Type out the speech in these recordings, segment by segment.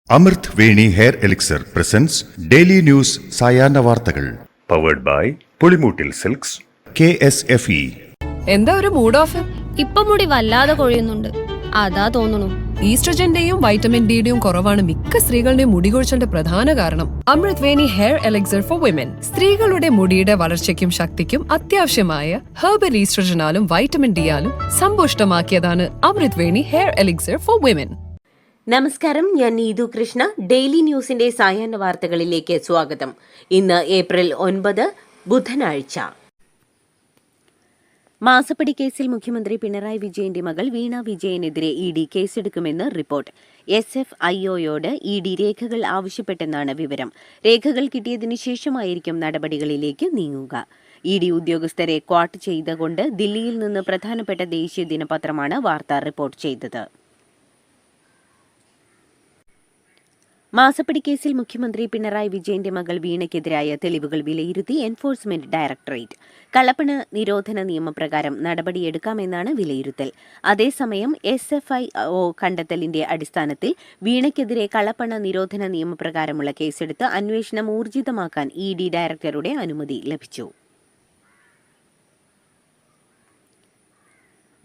അമൃത് Veni hair elixir presents daily news സായാഹ്ന വാർത്തകൾ powered by Pulimoottil silks KSFE. എന്താ ഒരു മൂഡ് ഓഫ്? ഇപ്പൊ മുടി വല്ലാതെ കൊഴിയുന്നുണ്ട്, അതാ തോന്നുന്നു. ഈസ്ട്രജന്റെയും വൈറ്റമിൻ ഡിയുടെയും കുറവാണ് മിക്ക സ്ത്രീകളുടെയും മുടി കൊഴിച്ചിലിന്റെ പ്രധാന കാരണം. അമൃത് Veni hair elixir for women സ്ത്രീകളുടെ മുടിയുടെ വളർച്ചയ്ക്കും ശക്തിക്കും അത്യാവശ്യമായ herbal ഈസ്ട്രജനാലും vitamin ഡിയാലും സമ്പുഷ്ടമാക്കിയതാണ് Amrit Veni hair elixir for women. നമസ്കാരം, ഞാൻ നീതു കൃഷ്ണ. ഡെയിലി ന്യൂസിന്റെ സായാഹ്ന വാർത്തകളിലേക്ക് സ്വാഗതം. ഇന്ന് ഏപ്രിൽ 9 ബുധനാഴ്ച. മാസപ്പടി കേസിൽ മുഖ്യമന്ത്രി പിണറായി വിജയന്റെ മകൾ വീണ വിജയനെതിരെ ED കേസെടുക്കുമെന്ന് റിപ്പോർട്ട്. SFIOയോട് ED രേഖകൾ ആവശ്യപ്പെട്ടെന്നാണ് വിവരം. രേഖകൾ കിട്ടിയതിനു ശേഷമായിരിക്കും നടപടികളിലേക്ക് നീങ്ങുക. ED ഉദ്യോഗസ്ഥരെ ക്വാട്ട് ചെയ്തുകൊണ്ട് ദില്ലിയിൽ നിന്ന് പ്രധാനപ്പെട്ട ദേശീയ ദിനപത്രമാണ് വാർത്ത റിപ്പോർട്ട് ചെയ്തത്. മാസപ്പടി കേസിൽ മുഖ്യമന്ത്രി പിണറായി വിജയന്റെ മകൾ വീണയ്ക്കെതിരായ തെളിവുകൾ വിലയിരുത്തി എൻഫോഴ്സ്മെന്റ് ഡയറക്ടറേറ്റ്. കള്ളപ്പണ നിരോധന നിയമപ്രകാരം നടപടിയെടുക്കാമെന്നാണ് വിലയിരുത്തൽ. അതേസമയം SFIO കണ്ടെത്തലിന്റെ അടിസ്ഥാനത്തിൽ വീണയ്ക്കെതിരെ കള്ളപ്പണ നിരോധന നിയമപ്രകാരമുള്ള കേസെടുത്ത് അന്വേഷണം ഊർജിതമാക്കാൻ ED ഡയറക്ടറുടെ അനുമതി ലഭിച്ചു.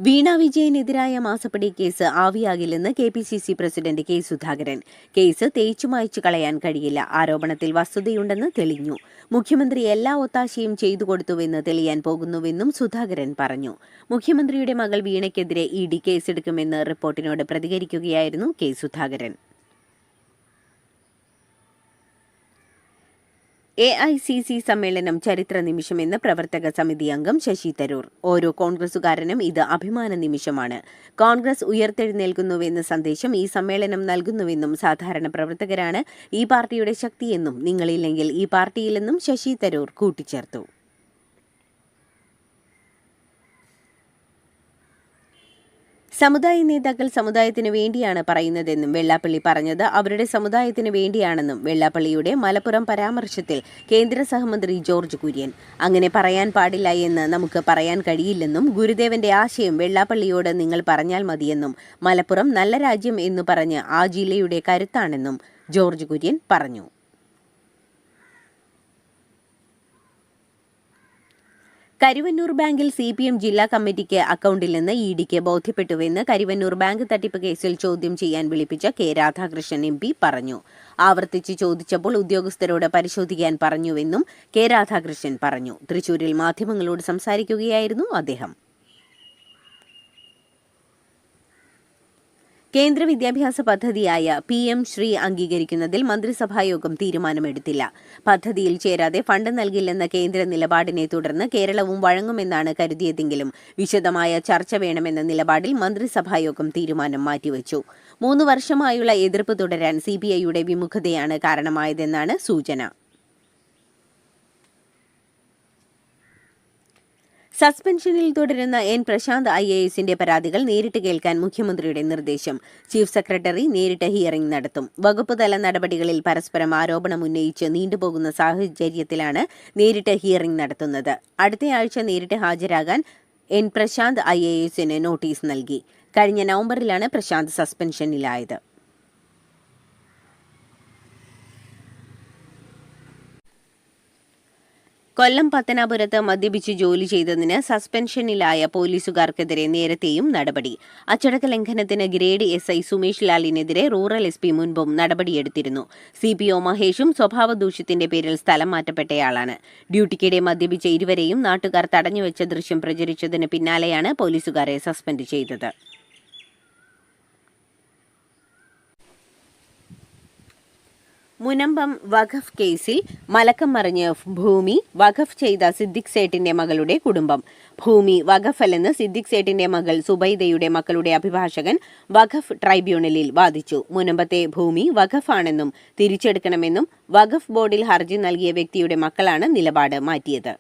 വീണ വിജയനെതിരായ മാസപ്പടി കേസ് ആവിയാകില്ലെന്ന് KPCC president K Sudhakaran. Case തേച്ചുമായ്ച്ചു കളയാൻ കഴിയില്ല. ആരോപണത്തിൽ വസ്തുതയുണ്ടെന്ന് തെളിഞ്ഞു. മുഖ്യമന്ത്രി എല്ലാ ഒത്താശയും ചെയ്തു കൊടുത്തുവെന്ന് തെളിയാൻ പോകുന്നുവെന്നും സുധാകരൻ പറഞ്ഞു. മുഖ്യമന്ത്രിയുടെ മകൾ വീണയ്ക്കെതിരെ ED കേസെടുക്കുമെന്ന് റിപ്പോർട്ടിനോട് പ്രതികരിക്കുകയായിരുന്നു K സുധാകരൻ. AICC സമ്മേളനം ചരിത്ര നിമിഷമെന്ന് പ്രവർത്തക സമിതി അംഗം ശശി തരൂർ. ഓരോ കോൺഗ്രസുകാരനും ഇത് അഭിമാന നിമിഷമാണ്. കോൺഗ്രസ് ഉയർത്തെഴുന്നേൽക്കുന്നുവെന്ന സന്ദേശം ഈ സമ്മേളനം നൽകുന്നുവെന്നും സാധാരണ പ്രവർത്തകരാണ് ഈ പാർട്ടിയുടെ ശക്തിയെന്നും നിങ്ങളില്ലെങ്കിൽ ഈ പാർട്ടിയിലെന്നും ശശി തരൂർ കൂട്ടിച്ചേർത്തു. സമുദായ നേതാക്കൾ സമുദായത്തിന് വേണ്ടിയാണ് പറയുന്നതെന്നും വെള്ളാപ്പള്ളി പറഞ്ഞത് അവരുടെ സമുദായത്തിന് വേണ്ടിയാണെന്നും വെള്ളാപ്പള്ളിയുടെ മലപ്പുറം പരാമർശത്തിൽ കേന്ദ്ര സഹമന്ത്രി ജോർജ് കുര്യൻ. അങ്ങനെ പറയാൻ പാടില്ല എന്ന് നമുക്ക് പറയാൻ കഴിയില്ലെന്നും ഗുരുദേവന്റെ ആശയം വെള്ളാപ്പള്ളിയോട് നിങ്ങൾ പറഞ്ഞാൽ മതിയെന്നും മലപ്പുറം നല്ല രാജ്യം എന്നു പറഞ്ഞ് ആ ജില്ലയുടെ കരുത്താണെന്നും ജോർജ് കുര്യൻ പറഞ്ഞു. കരുവന്നൂർ ബാങ്കിൽ CPM ജില്ലാ കമ്മിറ്റിക്ക് അക്കൗണ്ടിൽ നിന്ന് EDക്ക് ബോധ്യപ്പെട്ടുവെന്ന് കരുവന്നൂർ ബാങ്ക് തട്ടിപ്പ് കേസിൽ ചോദ്യം ചെയ്യാൻ വിളിപ്പിച്ച K രാധാകൃഷ്ണൻ MP പറഞ്ഞു. ആവർത്തിച്ച് ചോദിച്ചപ്പോൾ ഉദ്യോഗസ്ഥരോട് പരിശോധിക്കാൻ പറഞ്ഞുവെന്നും K രാധാകൃഷ്ണൻ പറഞ്ഞു. തൃശൂരിൽ മാധ്യമങ്ങളോട് സംസാരിക്കുകയായിരുന്നു അദ്ദേഹം. കേന്ദ്ര വിദ്യാഭ്യാസ പദ്ധതിയായ PM ശ്രീ അംഗീകരിക്കുന്നതിൽ മന്ത്രിസഭായോഗം തീരുമാനമെടുത്തില്ല. പദ്ധതിയിൽ ചേരാതെ ഫണ്ട് നൽകില്ലെന്ന കേന്ദ്ര നിലപാടിനെ തുടർന്ന് കേരളവും വഴങ്ങുമെന്നാണ് കരുതിയതെങ്കിലും വിശദമായ ചർച്ച വേണമെന്ന നിലപാടിൽ മന്ത്രിസഭായോഗം തീരുമാനം മാറ്റിവച്ചു. 3 വർഷമായുള്ള എതിർപ്പ് തുടരാൻ CBIയുടെ വിമുഖതയാണ് കാരണമായതെന്നാണ് സൂചന. സസ്പെൻഷനിൽ തുടരുന്ന N പ്രശാന്ത് IASന്റെ പരാതികൾ നേരിട്ട് കേൾക്കാൻ മുഖ്യമന്ത്രിയുടെ നിർദ്ദേശം. ചീഫ് സെക്രട്ടറി നേരിട്ട് ഹിയറിംഗ് നടത്തും. വകുപ്പ് തല നടപടികളിൽ പരസ്പരം ആരോപണം ഉന്നയിച്ച് നീണ്ടുപോകുന്ന സാഹചര്യത്തിലാണ് നേരിട്ട് ഹിയറിംഗ് നടത്തുന്നത്. അടുത്തയാഴ്ച നേരിട്ട് ഹാജരാകാൻ N പ്രശാന്ത് IASന് നോട്ടീസ് നൽകി. കഴിഞ്ഞ നവംബറിലാണ് പ്രശാന്ത് സസ്പെൻഷനിലായത്. കൊല്ലം പത്തനാപുരത്ത് മദ്യപിച്ച് ജോലി ചെയ്തതിന് സസ്പെൻഷനിലായ പോലീസുകാർക്കെതിരെ നേരത്തെയും നടപടി. അച്ചടക്ക ലംഘനത്തിന് ഗ്രേഡ് SI സുമേഷ് ലാലിനെതിരെ റൂറൽ SP മുൻപും നടപടിയെടുത്തിരുന്നു. CPO മഹേഷും സ്വഭാവദൂഷ്യത്തിന്റെ പേരിൽ സ്ഥലം മാറ്റപ്പെട്ടയാളാണ്. ഡ്യൂട്ടിക്കിടെ മദ്യപിച്ച ഇരുവരെയും നാട്ടുകാർ തടഞ്ഞുവെച്ച ദൃശ്യം പ്രചരിച്ചതിന് പിന്നാലെയാണ് പോലീസുകാരെ സസ്പെൻഡ് ചെയ്തത്. മുനമ്പം വഖഫ് കേസിൽ മലക്കം മറിഞ്ഞ് ഭൂമി വഖഫ് ചെയ്ത സിദ്ദിഖ് സേട്ടിന്റെ മകളുടെ കുടുംബം. ഭൂമി വഖഫല്ലെന്ന് സിദ്ദിഖ് സേട്ടിന്റെ മകൾ സുബൈദയുടെ മക്കളുടെ അഭിഭാഷകൻ വഖഫ് ട്രൈബ്യൂണലിൽ വാദിച്ചു. മുനമ്പത്തെ ഭൂമി വഖഫാണെന്നും തിരിച്ചെടുക്കണമെന്നും വഖഫ് ബോർഡിൽ ഹർജി നൽകിയ വ്യക്തിയുടെ മക്കളാണ് നിലപാട് മാറ്റിയത്.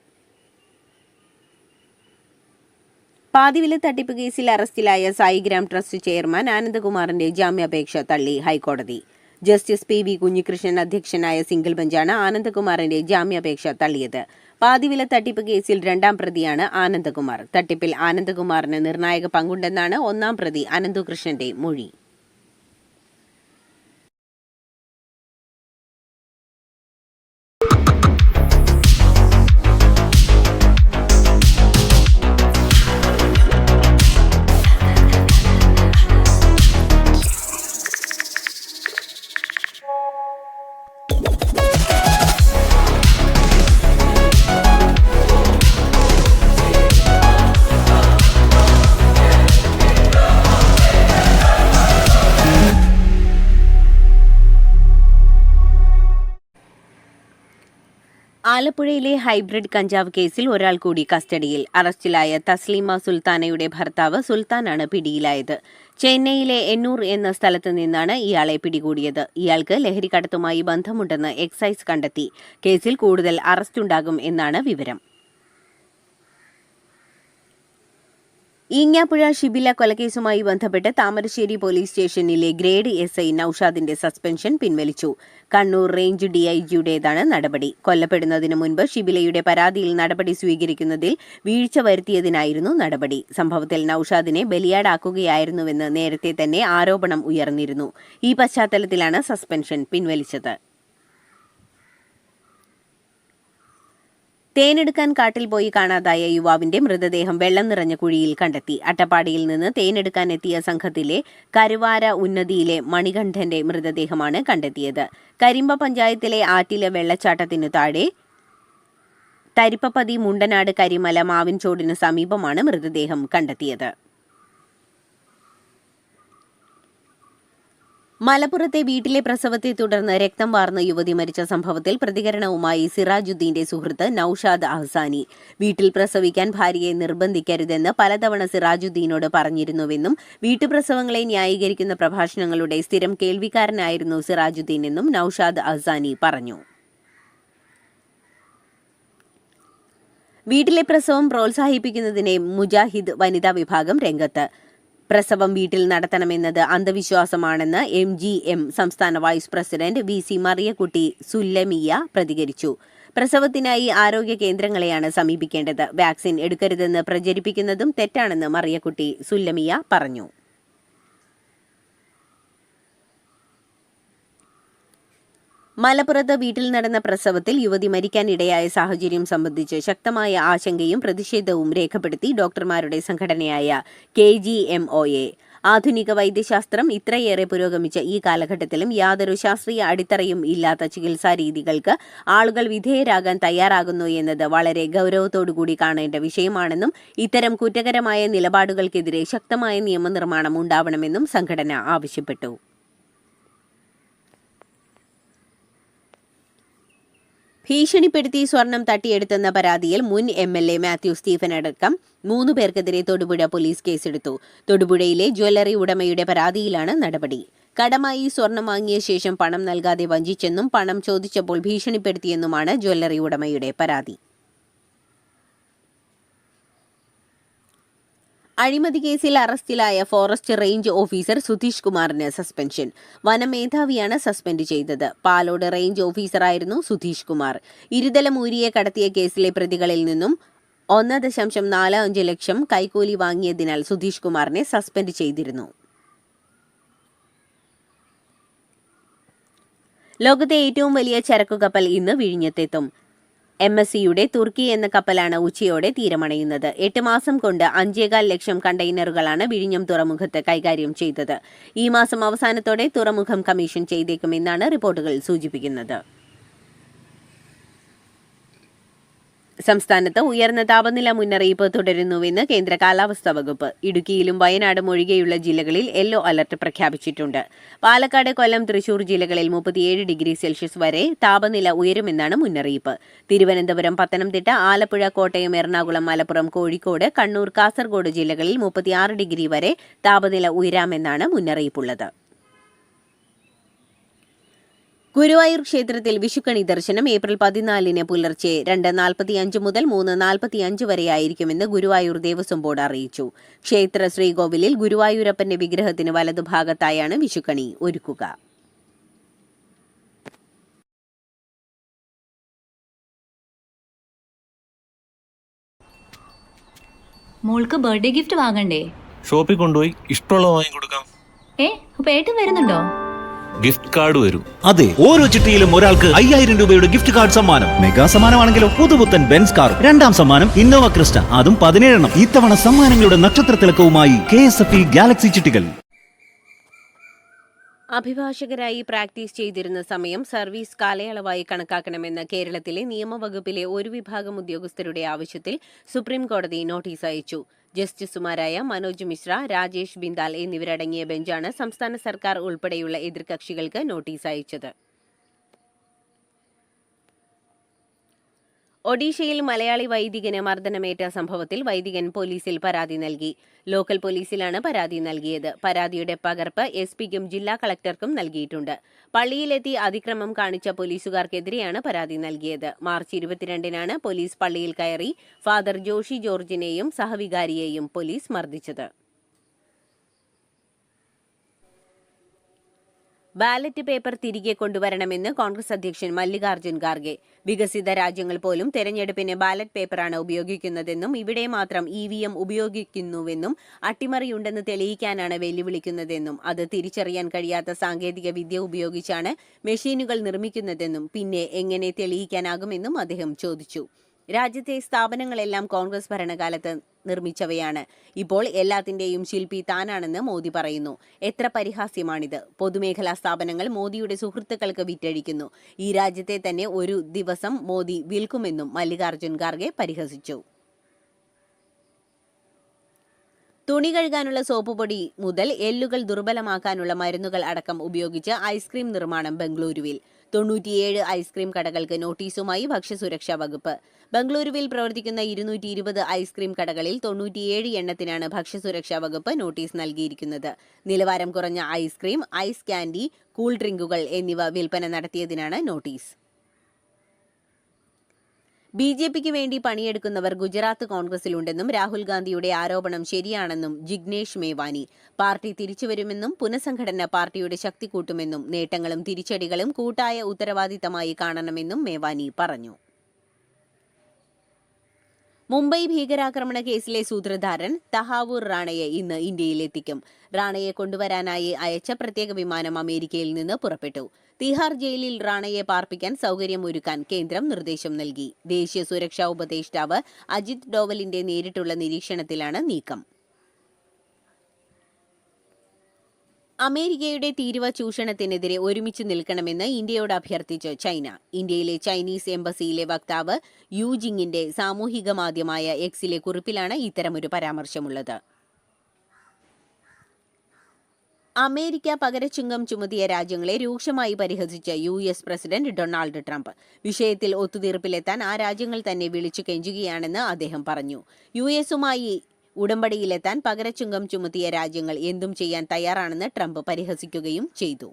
പാതിവില തട്ടിപ്പ് കേസിൽ അറസ്റ്റിലായ സായിഗ്രാം ട്രസ്റ്റ് ചെയർമാൻ ആനന്ദകുമാറിന്റെ ജാമ്യാപേക്ഷ തള്ളി ഹൈക്കോടതി. ജസ്റ്റിസ് PV കുഞ്ഞികൃഷ്ണൻ അധ്യക്ഷനായ സിംഗിൾ ബെഞ്ചാണ് ആനന്ദകുമാറിന്റെ ജാമ്യാപേക്ഷ തള്ളിയത്. പാതിവില തട്ടിപ്പ് കേസിൽ 2ാം പ്രതിയാണ് ആനന്ദകുമാർ. തട്ടിപ്പിൽ ആനന്ദകുമാറിന് നിർണായക പങ്കുണ്ടെന്നാണ് 1ാം പ്രതി അനന്തുകൃഷ്ണന്റെ മൊഴി. ആലപ്പുഴയിലെ ഹൈബ്രിഡ് കഞ്ചാവ് കേസിൽ ഒരാൾ കൂടി കസ്റ്റഡിയിൽ. അറസ്റ്റിലായ തസ്ലീമ സുൽത്താനയുടെ ഭർത്താവ് സുൽത്താനാണ് പിടിയിലായത്. ചെന്നൈയിലെ എന്നൂർ എന്ന സ്ഥലത്ത് നിന്നാണ് ഇയാളെ പിടികൂടിയത്. ഇയാൾക്ക് ലഹരിക്കടത്തുമായി ബന്ധമുണ്ടെന്ന് എക്സൈസ് കണ്ടെത്തി. കേസിൽ കൂടുതൽ അറസ്റ്റുണ്ടാകും എന്നാണ് വിവരം. ഈങ്ങാപ്പുഴ ഷിബില കൊലക്കേസുമായി ബന്ധപ്പെട്ട് താമരശ്ശേരി പോലീസ് സ്റ്റേഷനിലെ ഗ്രേഡ് SI നൌഷാദിന്റെ സസ്പെൻഷൻ പിൻവലിച്ചു. കണ്ണൂർ റേഞ്ച് DIGയുടേതാണ് നടപടി. കൊല്ലപ്പെടുന്നതിന് മുൻപ് ഷിബിലയുടെ പരാതിയിൽ നടപടി സ്വീകരിക്കുന്നതിൽ വീഴ്ച വരുത്തിയതിനായിരുന്നു നടപടി. സംഭവത്തിൽ നൌഷാദിനെ ബലിയാടാക്കുകയായിരുന്നുവെന്ന് നേരത്തെ തന്നെ ആരോപണം ഉയർന്നിരുന്നു. ഈ പശ്ചാത്തലത്തിലാണ് സസ്പെൻഷൻ പിൻവലിച്ചത്. തേനെടുക്കാൻ കാട്ടിൽ പോയി കാണാതായ യുവാവിന്റെ മൃതദേഹം വെള്ളം നിറഞ്ഞ കുഴിയിൽ കണ്ടെത്തി. അട്ടപ്പാടിയിൽ നിന്ന് തേനെടുക്കാൻ എത്തിയ സംഘത്തിലെ കരുവാര ഉന്നതിയിലെ മണികണ്ഠന്റെ മൃതദേഹമാണ് കണ്ടെത്തിയത്. കരിമ്പ പഞ്ചായത്തിലെ ആറ്റിലെ വെള്ളച്ചാട്ടത്തിനു താഴെ തരിപ്പപ്പതി മുണ്ടനാട് കരിമല മാവിൻചോടിനു സമീപമാണ് മൃതദേഹം കണ്ടെത്തിയത്. മലപ്പുറത്തെ വീട്ടിലെ പ്രസവത്തെ തുടർന്ന് രക്തം വാർന്ന യുവതി മരിച്ച സംഭവത്തിൽ പ്രതികരണവുമായി സിറാജുദ്ദീന്റെ സുഹൃത്ത് നൌഷാദ് അഹ്സാനി. വീട്ടിൽ പ്രസവിക്കാൻ ഭാര്യയെ നിർബന്ധിക്കരുതെന്ന് പലതവണ സിറാജുദ്ദീനോട് പറഞ്ഞിരുന്നുവെന്നും വീട്ടുപ്രസവങ്ങളെ ന്യായീകരിക്കുന്ന പ്രഭാഷണങ്ങളുടെ സ്ഥിരം കേൾവിക്കാരനായിരുന്നു സിറാജുദ്ദീൻ എന്നും നൌഷാദ് അഹ്സാനി പറഞ്ഞു. വീട്ടിലെ പ്രസവം പ്രോത്സാഹിപ്പിക്കുന്നതിനെ മുജാഹിദ് വനിതാ വിഭാഗം രംഗത്ത്. പ്രസവം വീട്ടിൽ നടത്തണമെന്നത് അന്ധവിശ്വാസമാണെന്ന് MGM സംസ്ഥാന വൈസ് പ്രസിഡന്റ് VC മറിയക്കുട്ടി സുല്ലമിയ പ്രതികരിച്ചു. പ്രസവത്തിനായി ആരോഗ്യ കേന്ദ്രങ്ങളെയാണ് സമീപിക്കേണ്ടത്. വാക്സിൻ എടുക്കരുതെന്ന് പ്രചരിപ്പിക്കുന്നതും തെറ്റാണെന്ന് മറിയക്കുട്ടി സുല്ലമിയ പറഞ്ഞു. മലപ്പുറത്ത് വീട്ടിൽ നടന്ന പ്രസവത്തിൽ യുവതി മരിക്കാനിടയായ സാഹചര്യം സംബന്ധിച്ച് ശക്തമായ ആശങ്കയും പ്രതിഷേധവും രേഖപ്പെടുത്തി ഡോക്ടർമാരുടെ സംഘടനയായ KGMOA. ആധുനിക വൈദ്യശാസ്ത്രം ഇത്രയേറെ പുരോഗമിച്ച ഈ കാലഘട്ടത്തിലും യാതൊരു ശാസ്ത്രീയ അടിത്തറയും ഇല്ലാത്ത ചികിത്സാ രീതികൾക്ക് ആളുകൾ വിധേയരാകാൻ തയ്യാറാകുന്നു എന്നത് വളരെ ഗൗരവത്തോടുകൂടി കാണേണ്ട വിഷയമാണെന്നും ഇത്തരം കുറ്റകരമായ നിലപാടുകൾക്കെതിരെ ശക്തമായ നിയമനിർമ്മാണം ഉണ്ടാവണമെന്നും സംഘടന ആവശ്യപ്പെട്ടു. ഭീഷണിപ്പെടുത്തി സ്വർണം തട്ടിയെടുത്തെന്ന പരാതിയിൽ മുൻ MLA മാത്യു സ്റ്റീഫൻ അടക്കം 3 പേർക്കെതിരെ തൊടുപുഴ പോലീസ് കേസെടുത്തു. തൊടുപുഴയിലെ ജ്വല്ലറി ഉടമയുടെ പരാതിയിലാണ് നടപടി. കടമായി സ്വർണം വാങ്ങിയ ശേഷം പണം നൽകാതെ വഞ്ചിച്ചെന്നും പണം ചോദിച്ചപ്പോൾ ഭീഷണിപ്പെടുത്തിയെന്നുമാണ് ജ്വല്ലറി ഉടമയുടെ പരാതി. അഴിമതി കേസിൽ അറസ്റ്റിലായ ഫോറസ്റ്റ് റേഞ്ച് ഓഫീസർ സുധീഷ് കുമാറിന് സസ്പെൻഷൻ. വനമേധാവിയാണ് സസ്പെൻഡ് ചെയ്തത്. പാലോട് റേഞ്ച് ഓഫീസറായിരുന്നു സുധീഷ് കുമാർ. ഇരുതലമൂരിയെ കടത്തിയ കേസിലെ പ്രതികളിൽ നിന്നും 1.45 ലക്ഷം കൈക്കൂലി വാങ്ങിയതിനാൽ സുധീഷ് കുമാറിനെ സസ്പെൻഡ് ചെയ്തിരുന്നു. ലോകത്തെ ഏറ്റവും വലിയ ചരക്കുകപ്പൽ ഇന്ന് വിഴിഞ്ഞത്തെത്തും. MSCയുടെ തുർക്കി എന്ന കപ്പലാണ് ഉച്ചയോടെ തീരമണയുന്നത്. 8 മാസം കൊണ്ട് 5.25 ലക്ഷം കണ്ടെയ്നറുകളാണ് വിഴിഞ്ഞം തുറമുഖത്ത് കൈകാര്യം ചെയ്തത്. ഈ മാസം അവസാനത്തോടെ തുറമുഖം കമ്മീഷൻ ചെയ്തേക്കുമെന്നാണ് റിപ്പോർട്ടുകൾ സൂചിപ്പിക്കുന്നത്. സംസ്ഥാനത്ത് ഉയർന്ന താപനില മുന്നറിയിപ്പ് തുടരുന്നുവെന്ന് കേന്ദ്ര കാലാവസ്ഥാ വകുപ്പ്. ഇടുക്കിയിലും വയനാടും ഒഴികെയുള്ള ജില്ലകളിൽ യെല്ലോ അലർട്ട് പ്രഖ്യാപിച്ചിട്ടുണ്ട്. പാലക്കാട്, കൊല്ലം, തൃശൂർ ജില്ലകളിൽ 37 ഡിഗ്രി സെൽഷ്യസ് വരെ താപനില ഉയരുമെന്നാണ് മുന്നറിയിപ്പ്. തിരുവനന്തപുരം, പത്തനംതിട്ട, ആലപ്പുഴ, കോട്ടയം, എറണാകുളം, മലപ്പുറം, കോഴിക്കോട്, കണ്ണൂർ, കാസർഗോഡ് ജില്ലകളിൽ 36 ഡിഗ്രി വരെ താപനില ഉയരാമെന്നാണ് മുന്നറിയിപ്പുള്ളത്. ഗുരുവായൂർ ക്ഷേത്രത്തിൽ വിഷുക്കണി ദർശനം ഏപ്രിൽ 14 പുലർച്ചെ 2:45 മുതൽ 3:45 വരെയായിരിക്കുമെന്ന് ഗുരുവായൂർ ദേവസ്വം ബോർഡ് അറിയിച്ചു. ക്ഷേത്ര ശ്രീകോവിലിൽ ഗുരുവായൂരപ്പന്റെ വിഗ്രഹത്തിന് വലതുഭാഗത്തായാണ് വിഷുക്കണി ഒരുക്കുക. മോൾക്ക് ബർത്ത്ഡേ ഗിഫ്റ്റ് വാങ്ങണ്ടേ? ഷോപ്പിൽ കൊണ്ടുപോയി ഇഷ്ടമുള്ളത് വാങ്ങി കൊടുക്കാം. അപ്പൊ ഏട്ടൻ വരുന്നുണ്ടോ? ഗിഫ്റ്റ് കാർഡ് വരും. അതെ, ഓരോ ചിട്ടിയിലും ഒരാൾക്ക് 5000 രൂപയുടെ ഗിഫ്റ്റ് കാർഡ് സമ്മാനം. മെഗാ സമ്മാനമാണെങ്കിലോ പുതുപുത്തൻ ബെൻസ് കാർ. 2ാം സമ്മാനം ഇന്നോവ ക്രിസ്റ്റ, അതും 17 എണ്ണം. ഇത്തവണ സമ്മാനങ്ങളുടെ നക്ഷത്ര തിളക്കവുമായി KSFE ഗാലക്സി ചിട്ടികൾ. അഭിഭാഷകരായി പ്രാക്ടീസ് ചെയ്തിരുന്ന സമയം സർവീസ് കാലയളവായി കണക്കാക്കണമെന്ന കേരളത്തിലെ നിയമവകുപ്പിലെ ഒരു വിഭാഗം ഉദ്യോഗസ്ഥരുടെ ആവശ്യത്തിൽ സുപ്രീം കോടതി നോട്ടീസ് അയച്ചു. ജസ്റ്റിസുമാരായ മനോജ് മിശ്ര, രാജേഷ് ബിന്ദാൽ എന്നിവരടങ്ങിയ ബെഞ്ചാണ് സംസ്ഥാന സർക്കാർ ഉൾപ്പെടെയുള്ള എതിർകക്ഷികൾക്ക് നോട്ടീസ് അയച്ചത്. ഒഡീഷയിൽ മലയാളി വൈദികന് മർദ്ദനമേറ്റ സംഭവത്തിൽ വൈദികൻ പോലീസിൽ പരാതി നൽകി. ലോക്കൽ പോലീസിലാണ് പരാതി നൽകിയത്. പരാതിയുടെ പകർപ്പ് SP-ക്കും ജില്ലാ കളക്ടർക്കും നൽകിയിട്ടുണ്ട്. പള്ളിയിലെത്തി അതിക്രമം കാണിച്ച പോലീസുകാർക്കെതിരെയാണ് പരാതി നൽകിയത്. മാർച്ച് 22-നാണ് പോലീസ് പള്ളിയിൽ കയറി ഫാദർ ജോഷി ജോർജിനെയും സഹവികാരിയെയും പോലീസ് മർദ്ദിച്ചത്. ബാലറ്റ് പേപ്പർ തിരികെ കൊണ്ടുവരണമെന്ന് കോൺഗ്രസ് അധ്യക്ഷൻ മല്ലികാർജ്ജുൻ ഖാർഗെ. വികസിത രാജ്യങ്ങൾ പോലും തെരഞ്ഞെടുപ്പിന് ബാലറ്റ് പേപ്പറാണ് ഉപയോഗിക്കുന്നതെന്നും ഇവിടെ മാത്രം EVM ഉപയോഗിക്കുന്നുവെന്നും അട്ടിമറിയുണ്ടെന്ന് തെളിയിക്കാനാണ് വെല്ലുവിളിക്കുന്നതെന്നും അത് തിരിച്ചറിയാൻ കഴിയാത്ത സാങ്കേതിക വിദ്യ ഉപയോഗിച്ചാണ് മെഷീനുകൾ നിർമ്മിക്കുന്നതെന്നും പിന്നെ എങ്ങനെ തെളിയിക്കാനാകുമെന്നും അദ്ദേഹം ചോദിച്ചു. രാജ്യത്തെ സ്ഥാപനങ്ങളെല്ലാം കോൺഗ്രസ് ഭരണകാലത്ത് നിർമ്മിച്ചവയാണ്. ഇപ്പോൾ എല്ലാത്തിന്റെയും ശില്പി താനാണെന്ന് മോദി പറയുന്നു. എത്ര പരിഹാസ്യമാണിത്. പൊതുമേഖലാ സ്ഥാപനങ്ങൾ മോദിയുടെ സുഹൃത്തുക്കൾക്ക് വിറ്റഴിക്കുന്നു. ഈ രാജ്യത്തെ തന്നെ ഒരു ദിവസം മോദി വിൽക്കുമെന്നും മല്ലികാർജ്ജുൻ ഖാർഗെ പരിഹസിച്ചു. തുണി കഴുകാനുള്ള സോപ്പ് പൊടി മുതൽ എല്ലുകൾ ദുർബലമാക്കാനുള്ള മരുന്നുകൾ അടക്കം ഉപയോഗിച്ച് ഐസ്ക്രീം നിർമ്മാണം ബംഗളൂരുവിൽ. 97 ഐസ്ക്രീം കടകൾക്ക് നോട്ടീസുമായി ഭക്ഷ്യസുരക്ഷാ വകുപ്പ്. ബംഗളൂരുവിൽ പ്രവർത്തിക്കുന്ന 220 ഐസ്ക്രീം കടകളിൽ 97 എണ്ണത്തിനാണ് ഭക്ഷ്യസുരക്ഷാ വകുപ്പ് നോട്ടീസ് നൽകിയിരിക്കുന്നത്. നിലവാരം കുറഞ്ഞ ഐസ്ക്രീം, ഐസ് കാൻഡി, കൂൾ ഡ്രിങ്കുകൾ എന്നിവ വിൽപ്പന നടത്തിയതിനാണ് നോട്ടീസ്. BJPക്ക് വേണ്ടി പണിയെടുക്കുന്നവർ ഗുജറാത്ത് കോൺഗ്രസിലുണ്ടെന്നും രാഹുൽ ഗാന്ധിയുടെ ആരോപണം ശരിയാണെന്നും ജിഗ്നേഷ് മേവാനി. പാർട്ടി തിരിച്ചുവരുമെന്നും പുനഃസംഘടന പാർട്ടിയുടെ ശക്തി കൂട്ടുമെന്നും നേട്ടങ്ങളും തിരിച്ചടികളും കൂട്ടായ ഉത്തരവാദിത്തമായി കാണണമെന്നും മേവാനി പറഞ്ഞു. മുംബൈ ഭീകരാക്രമണ കേസിലെ സൂത്രധാരൻ തഹാവൂർ റാണയെ ഇന്ന് ഇന്ത്യയിലെത്തിക്കും. റാണയെ കൊണ്ടുവരാനായി അയച്ച പ്രത്യേക വിമാനം അമേരിക്കയിൽ നിന്ന് പുറപ്പെട്ടു. തിഹാർ ജയിലിൽ റാണയെ പാർപ്പിക്കാൻ സൗകര്യമൊരുക്കാൻ കേന്ദ്രം നിർദ്ദേശം നൽകി. ദേശീയ സുരക്ഷാ ഉപദേഷ്ടാവ് അജിത് ഡോവലിന്റെ നേരിട്ടുള്ള നിരീക്ഷണത്തിലാണ് നീക്കം. അമേരിക്കയുടെ തീരുവ ചൂഷണത്തിനെതിരെ ഒരുമിച്ച് നിൽക്കണമെന്ന് ഇന്ത്യയോട് അഭ്യർത്ഥിച്ച് ചൈന. ഇന്ത്യയിലെ ചൈനീസ് എംബസിയിലെ വക്താവ് യു ജിങ്ങിന്റെ സാമൂഹിക മാധ്യമമായ എക്സിലെ കുറിപ്പിലാണ് ഇത്തരമൊരു പരാമർശമുള്ളത്. അമേരിക്ക പകരച്ചുങ്കം ചുമത്തിയ രാജ്യങ്ങളെ രൂക്ഷമായി പരിഹസിച്ച US പ്രസിഡന്റ് ഡൊണാൾഡ് ട്രംപ്. വിഷയത്തിൽ ഒത്തുതീർപ്പിലെത്താൻ ആ രാജ്യങ്ങൾ തന്നെ വിളിച്ചു കെഞ്ചുകയാണെന്ന് അദ്ദേഹം പറഞ്ഞു. US-ഉമായി ഉടമ്പടിയിലെത്താൻ പകരച്ചുങ്കം ചുമത്തിയ രാജ്യങ്ങൾ എന്തും ചെയ്യാൻ തയ്യാറാണെന്ന് ട്രംപ് പരിഹസിക്കുകയും ചെയ്തു.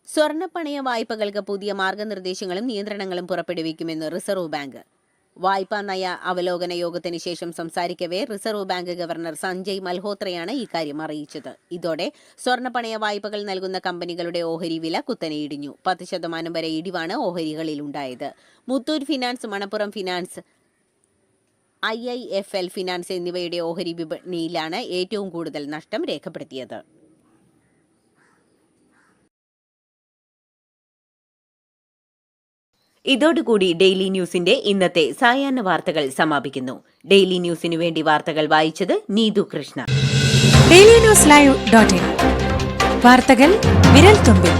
സ്വർണ്ണപ്പണയ വായ്പകൾക്ക് പുതിയ മാർഗനിർദ്ദേശങ്ങളും നിയന്ത്രണങ്ങളും പുറപ്പെടുവിക്കുമെന്ന് റിസർവ് ബാങ്ക്. വായ്പാ നയ അവലോകന യോഗത്തിന് ശേഷം സംസാരിക്കവേ റിസർവ് ബാങ്ക് ഗവർണർ സഞ്ജയ് മൽഹോത്രയാണ് ഇക്കാര്യം അറിയിച്ചത്. ഇതോടെ സ്വർണ്ണപ്പണയ വായ്പകൾ നൽകുന്ന കമ്പനികളുടെ ഓഹരി വില കുത്തനെ ഇടിഞ്ഞു. 10% വരെ ഇടിവാണ് ഓഹരികളിൽ ഉണ്ടായത്. Muthoot finance, Manappuram finance, IIFL finance എന്നിവയുടെ ഓഹരി വിപണിയിലാണ് ഏറ്റവും കൂടുതൽ നഷ്ടം രേഖപ്പെടുത്തിയത്. ഇതോടുകൂടി ഡെയിലി ന്യൂസിന്റെ ഇന്നത്തെ സായാഹ്ന വാർത്തകൾ സമാപിക്കുന്നു. ഡെയിലി ന്യൂസിനു വേണ്ടി വാർത്തകൾ വായിച്ചത് നീതു കൃഷ്ണ. DailyNewsLive.in വാർത്തകൾ വിരൽ തുമ്പിൽ.